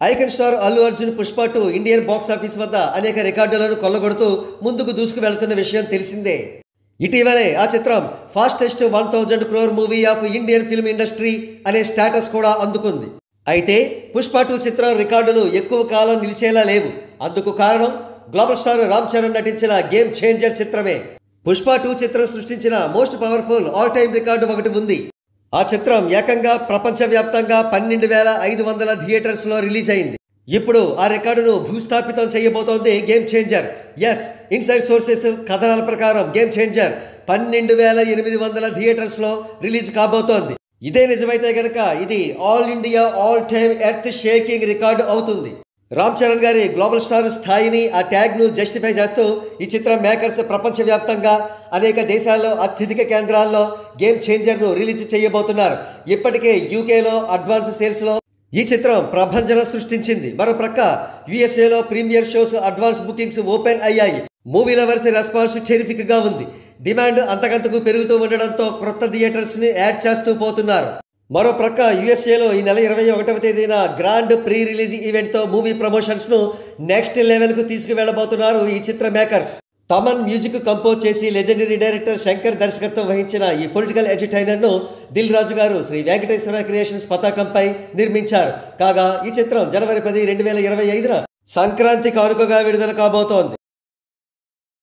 Icon star Allu Arjun Pushpa 2 Indian box office వద్ద అనేక రికార్డులను కొల్లగొడుతూ ముందుకు దూసుకు వెళ్తున్న విషయం తెలిసిందే. ఇటీవలే ఆ చిత్రం fastest 1000 crore movie of Indian film industry అనే స్టేటస్ కూడా అందుకుంది. అయితే పుష్ప 2 చిత్రం రికార్డులు ఎక్కువ కాలం నిలిచేలా లేవు. అందుకు కారణం గ్లోబల్ స్టార్ రామ్ చరణ్ నటించిన గేమ్ చేంజర్ చిత్రమే. పుష్ప 2 చిత్రం సృష్టించిన most powerful all time record ఒకటి ఉంది. ఆ చిత్రం ఏకంగా ప్రపంచవ్యాప్తంగా 12,500 థియేటర్స్లో రిలీజ్ అయింది. ఇప్పుడు ఆ రికార్డును భూస్థాపితం చేయబోతోంది game changer. Yes, inside sources కథనాల ప్రకారం గేమ్ చేంజర్ 12,800 థియేటర్స్లో రిలీజ్ కాబోతోంది. ఇదే నిజమైతే గనక ఇది all India all time earth shaking record అవుతుంది. రామ్ చరణ్ గారి గ్లోబల్ స్టార్ స్థాయిని ఆ ట్యాగ్ను జస్టిఫై చేస్తూ ఈ చిత్రం మేకర్స్ ప్రపంచవ్యాప్తంగా అనేక దేశాల్లో అత్యధిక కేంద్రాల్లో గేమ్ చేంజర్ను రిలీజ్ చేయబోతున్నారు. ఇప్పటికే యూకేలో అడ్వాన్స్ సేల్స్లో ఈ చిత్రం ప్రభంజనం సృష్టించింది. మరో ప్రక్క యుఎస్ఏలో premiere shows advance bookings open అయ్యాయి. మూవీ లవర్స్ రెస్పాన్స్ టెరిఫిక్ గా ఉంది. డిమాండ్ అంతకంతకు పెరుగుతూ ఉండడంతో క్రొత్త థియేటర్స్ని యాడ్ చేస్తూ పోతున్నారు. మరో ప్రక్క యుఎస్ఏలో ఈ నెల 21వ తేదీన గ్రాండ్ ప్రీ రిలీజ్ ఈవెంట్తో మూవీ ప్రమోషన్స్ను నెక్స్ట్ లెవెల్కు తీసుకువెళ్లబోతున్నారు ఈ చిత్ర మేకర్స్. తమన్ మ్యూజిక్ కంపోజ్ చేసి లెజెండరీ డైరెక్టర్ శంకర్ దర్శకత్వం వహించిన ఈ పొలిటికల్ ఎంటర్టైనర్ను దిల్ రాజు గారు శ్రీ వెంకటేశ్వర క్రియేషన్స్ పతాకంపై నిర్మించారు. కాగా ఈ చిత్రం జనవరి 10, 2025న సంక్రాంతి కానుకగా విడుదల కాబోతోంది.